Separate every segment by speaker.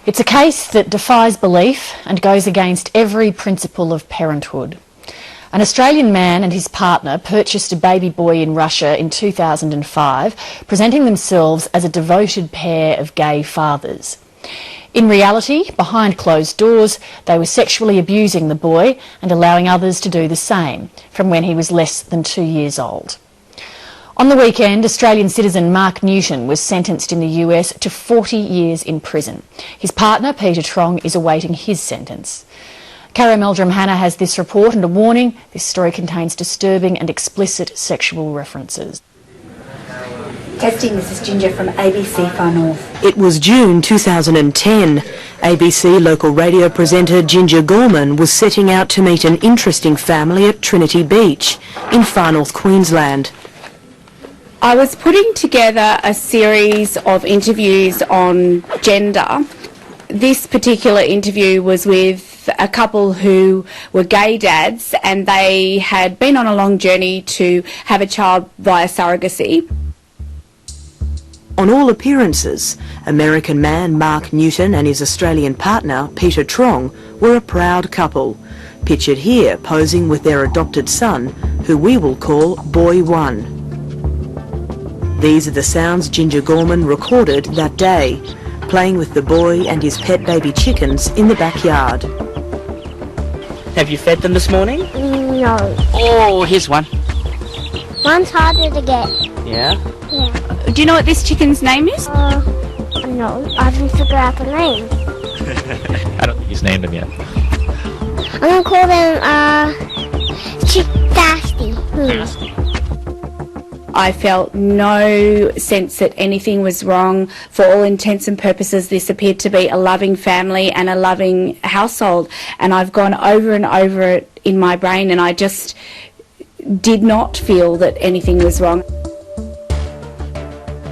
Speaker 1: It's a case that defies belief and goes against every principle of parenthood. An Australian man and his partner purchased a baby boy in Russia in 2005, presenting themselves as a devoted pair of gay fathers. In reality, behind closed doors, they were sexually abusing the boy and allowing others to do the same from when he was less than 2 years old. On the weekend, Australian citizen Mark Newton was sentenced in the US to 40 years in prison. His partner, Peter Trong, is awaiting his sentence. Cara Meldrum Hannah has this report and a warning: this story contains disturbing and explicit sexual references.
Speaker 2: Testing, this is Ginger from ABC Far North.
Speaker 3: It was June 2010. ABC local radio presenter Ginger Gorman was setting out to meet an interesting family at Trinity Beach in Far North Queensland.
Speaker 4: I was putting together a series of interviews on gender. This particular interview was with a couple who were gay dads, and they had been on a long journey to have a child via surrogacy.
Speaker 3: On all appearances, American man Mark Newton and his Australian partner Peter Trong were a proud couple, pictured here posing with their adopted son, who we will call Boy One. These are the sounds Ginger Gorman recorded that day, playing with the boy and his pet baby chickens in the backyard.
Speaker 5: Have you fed them this morning?
Speaker 6: No.
Speaker 5: Oh, here's one.
Speaker 6: One's harder to get.
Speaker 5: Yeah?
Speaker 6: Yeah.
Speaker 4: Do you know what this chicken's name is?
Speaker 6: No, I haven't figured out the name.
Speaker 7: I don't think he's named him yet.
Speaker 6: I'm gonna call them, Dasty.
Speaker 4: I felt no sense that anything was wrong. For all intents and purposes, this appeared to be a loving family and a loving household. And I've gone over and over it in my brain, and I just did not feel that anything was wrong.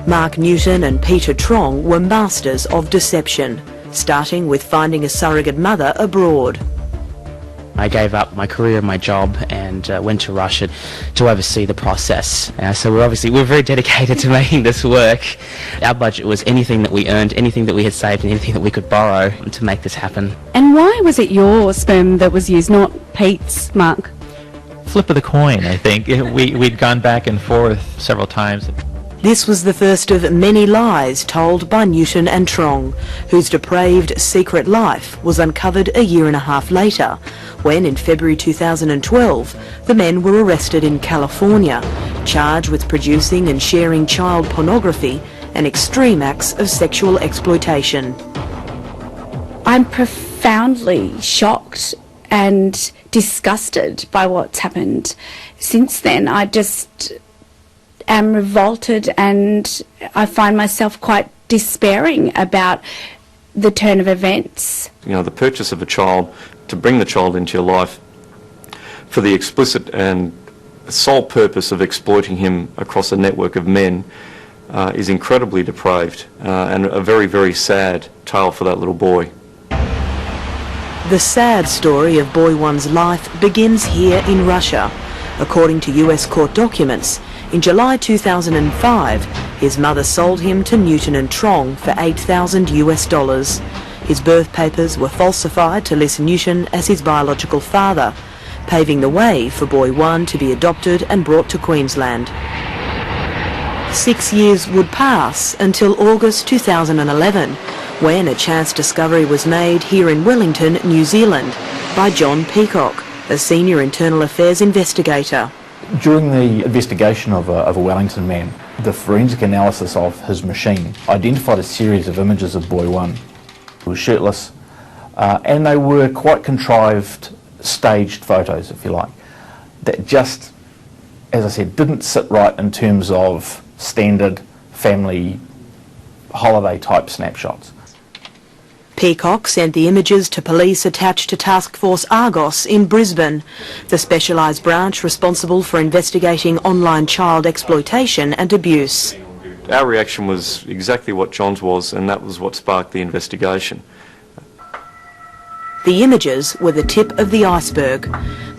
Speaker 3: Mark Newton and Peter Trong were masters of deception, starting with finding a surrogate mother abroad.
Speaker 5: I gave up my career and my job and went to Russia to oversee the process. So we're very dedicated to making this work. Our budget was anything that we earned, anything that we had saved, and anything that we could borrow to make this happen.
Speaker 4: And why was it your sperm that was used, not Pete's, Mark?
Speaker 7: Flip of the coin, I think. We'd gone back and forth several times.
Speaker 3: This was the first of many lies told by Newton and Trong, whose depraved secret life was uncovered a year and a half later, when in February 2012 the men were arrested in California, charged with producing and sharing child pornography and extreme acts of sexual exploitation.
Speaker 4: I'm profoundly shocked and disgusted by what's happened. Since then, I just am revolted, and I find myself quite despairing about the turn of events.
Speaker 8: You know, the purchase of a child, to bring the child into your life for the explicit and sole purpose of exploiting him across a network of men is incredibly depraved and a very, very sad tale for that little boy.
Speaker 3: The sad story of Boy One's life begins here in Russia. According to US court documents, in July 2005, his mother sold him to Newton and Trong for $8,000 US. His birth papers were falsified to list Newton as his biological father, paving the way for Boy One to be adopted and brought to Queensland. 6 years would pass until August 2011, when a chance discovery was made here in Wellington, New Zealand, by John Peacock, a senior internal affairs investigator.
Speaker 9: During the investigation of a Wellington man, the forensic analysis of his machine identified a series of images of Boy One. He was shirtless, and they were quite contrived, staged photos, if you like, that just, as I said, didn't sit right in terms of standard family holiday type snapshots.
Speaker 3: Peacock sent the images to police attached to Task Force Argos in Brisbane, the specialised branch responsible for investigating online child exploitation and abuse.
Speaker 8: Our reaction was exactly what John's was, and that was what sparked the investigation.
Speaker 3: The images were the tip of the iceberg.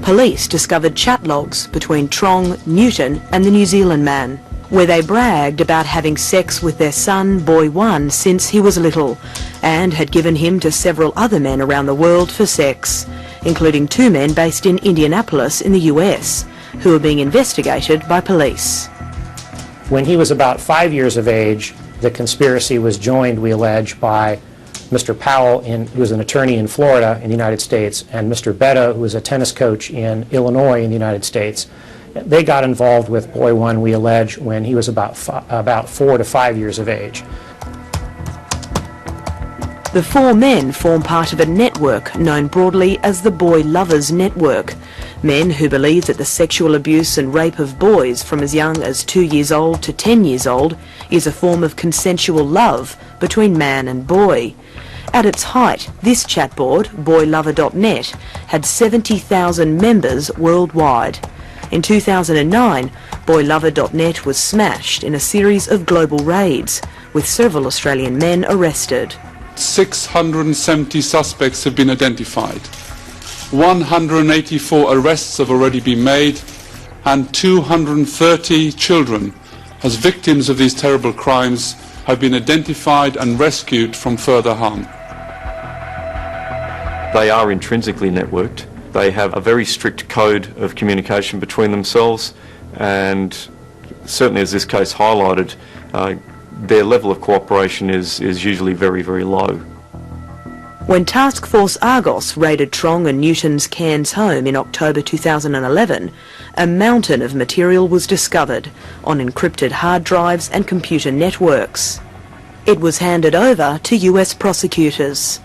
Speaker 3: Police discovered chat logs between Trong, Newton and the New Zealand man, where they bragged about having sex with their son, Boy One, since he was little, and had given him to several other men around the world for sex, including 2 men based in Indianapolis in the US, who were being investigated by police.
Speaker 10: When he was about 5 years of age, the conspiracy was joined, we allege, by Mr. Powell, who was an attorney in Florida in the United States, and Mr. Betta, who was a tennis coach in Illinois in the United States. They got involved with Boy One, we allege, when he was about 4 to 5 years of age.
Speaker 3: The 4 men form part of a network known broadly as the Boy Lovers Network. Men who believe that the sexual abuse and rape of boys from as young as 2 years old to 10 years old is a form of consensual love between man and boy. At its height, this chatboard, boylover.net, had 70,000 members worldwide. In 2009, boylover.net was smashed in a series of global raids, with several Australian men arrested.
Speaker 11: 670 suspects have been identified. 184 arrests have already been made, and 230 children, as victims of these terrible crimes, have been identified and rescued from further harm.
Speaker 8: They are intrinsically networked. They have a very strict code of communication between themselves, and certainly as this case highlighted, their level of cooperation is usually very, very low.
Speaker 3: When Task Force Argos raided Trong and Newton's Cairns home in October 2011, a mountain of material was discovered on encrypted hard drives and computer networks. It was handed over to US prosecutors.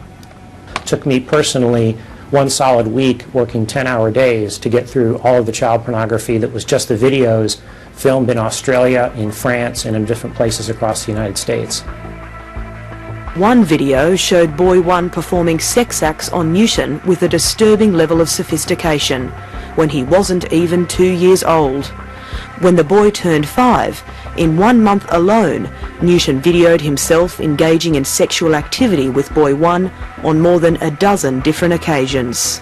Speaker 10: It took me personally 1 solid week working 10-hour days to get through all of the child pornography that was just the videos filmed in Australia, in France, and in different places across the United States.
Speaker 3: One video showed Boy One performing sex acts on Newton with a disturbing level of sophistication when he wasn't even 2 years old. When the boy turned 5, in 1 month alone, Newton videoed himself engaging in sexual activity with Boy One on more than a dozen different occasions.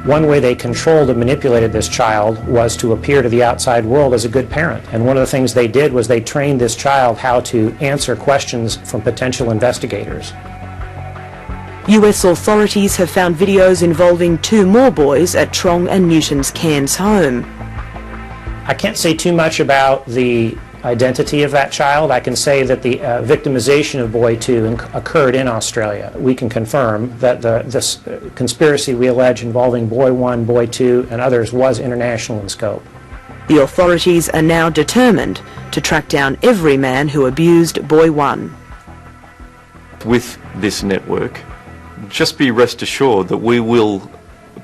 Speaker 10: One way they controlled and manipulated this child was to appear to the outside world as a good parent. And one of the things they did was they trained this child how to answer questions from potential investigators.
Speaker 3: US authorities have found videos involving 2 more boys at Trong and Newton's Cairns home.
Speaker 10: I can't say too much about the identity of that child. I can say that the victimization of Boy 2 occurred in Australia. We can confirm that this conspiracy we allege involving Boy 1, Boy 2 and others was international in scope.
Speaker 3: The authorities are now determined to track down every man who abused Boy 1.
Speaker 8: With this network, just be rest assured that we will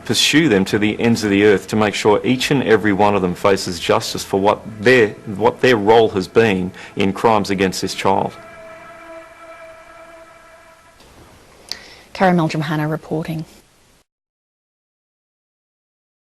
Speaker 8: pursue them to the ends of the earth to make sure each and every one of them faces justice for what their role has been in crimes against this child.
Speaker 1: Cara Meldrum-Hanna reporting.